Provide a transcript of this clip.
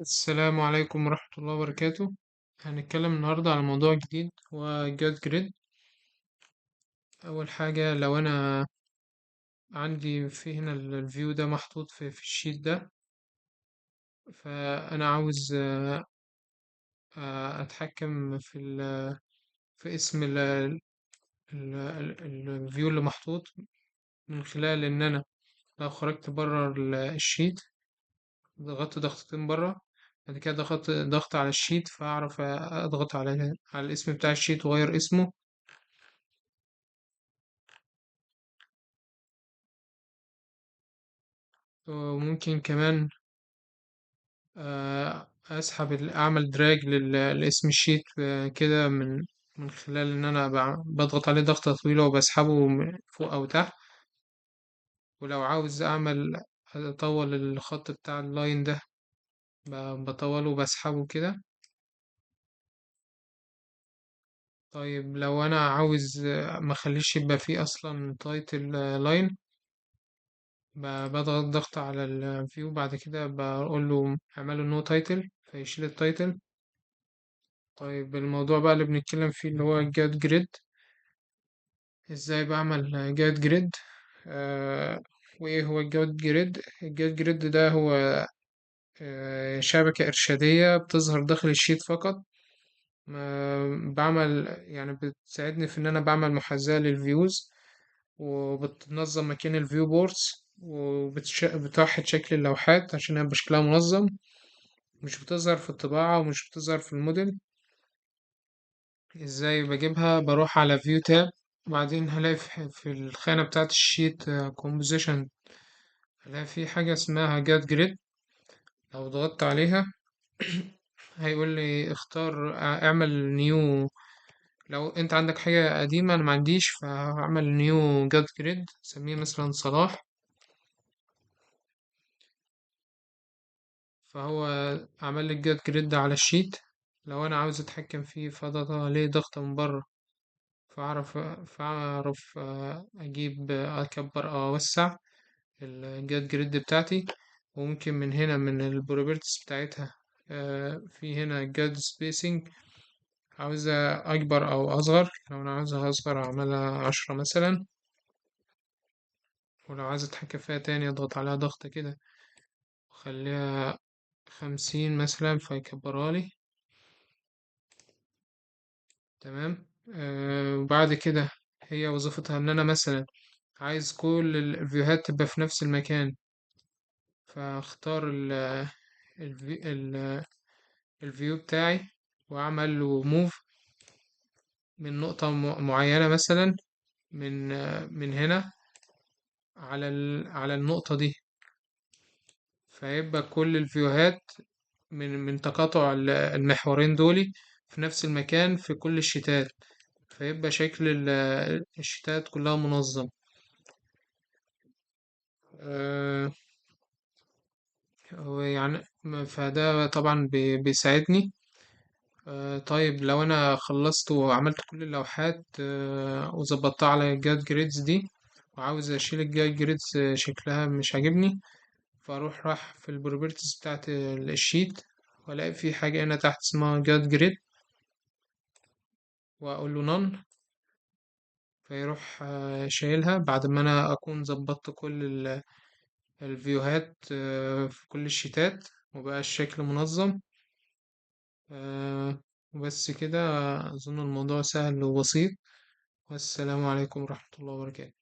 السلام عليكم ورحمة الله وبركاته. هنتكلم النهاردة على موضوع جديد هو جاد جريد. أول حاجة، لو أنا عندي في هنا الفيو ده محطوط في الشيت ده، فأنا عاوز أتحكم في اسم الفيو اللي محطوط، من خلال إن أنا لو خرجت بره الشيت، ضغطت ضغطتين بره، بعد كده ضغط على الشيت، فأعرف أضغط على الاسم بتاع الشيت وأغير اسمه. وممكن كمان اسحب اعمل دراج لاسم الشيت كده، من خلال ان انا بضغط عليه ضغطة طويلة وبسحبه من فوق او تحت. ولو عاوز اطول الخط بتاع اللاين ده، بطوله وبسحبه كده. طيب لو انا عاوز ما اخليش يبقى فيه اصلا تايتل لاين، بضغط ضغط على الفيو، بعد كده بقول له اعمله نو تايتل فيشيل التايتل. طيب الموضوع بقى اللي بنتكلم فيه اللي هو الجاد جريد. ازاي بعمل جاد جريد؟ آه وايه هو الجاد جريد؟ الجاد جريد ده هو شبكة إرشادية بتظهر داخل الشيت فقط. بعمل يعني بتساعدني في إن أنا بعمل محاذاة للفيوز، وبتنظم مكان الفيو بورتس، وبتوحد شكل اللوحات عشان يبقى شكلها منظم، مش بتظهر في الطباعة ومش بتظهر في الموديل. ازاي بجيبها؟ بروح على فيو تاب، وبعدين هلاقي في الخانة بتاعة الشيت كومبوزيشن، هلاقي في حاجة اسمها جات جريد. لو ضغطت عليها هيقول لي اختار اعمل نيو. لو انت عندك حاجة قديمة، انا ما عنديش، فهعمل نيو جات جريد، اسميه مثلا صلاح. فهو عمل لي الجات جريد على الشيت. لو انا عاوز اتحكم فيه، فاضغط عليه ضغطة من بره، فأعرف أجيب أكبر أو أوسع الجاد جريد بتاعتي. وممكن من هنا من البروبرتيز بتاعتها، في هنا جاد سبيسنج، عاوزها أكبر أو أصغر. لو أنا عاوزها أصغر أعملها 10 مثلا، ولو عايز أتحكم فيها تاني أضغط عليها ضغطة كده وأخليها 50 مثلا فيكبرها لي. تمام. وبعد كده هي وظيفتها إن أنا مثلا عايز كل الفيوهات تبقى في نفس المكان، فاختار الفيو بتاعي واعمل له موف من نقطة معينة، مثلا من هنا على النقطة دي، فيبقى كل الفيوهات من تقاطع المحورين دولي في نفس المكان في كل الشتات، فيبقى شكل الشتات كلها منظم. آه، يعني فده طبعا بيساعدني. طيب لو انا خلصت وعملت كل اللوحات وظبطتها على الجاد جريدز دي، وعاوز اشيل الجاد جريدز شكلها مش عاجبني، فاروح راح في البروبرتيز بتاعت الشيت، والاقي في حاجة هنا تحت اسمها جاد جريد، واقول له نون، فيروح شايلها بعد ما انا اكون ظبطت كل الفيوهات في كل الشيتات، وبقى الشكل منظم. وبس كده. أظن الموضوع سهل وبسيط، والسلام عليكم ورحمة الله وبركاته.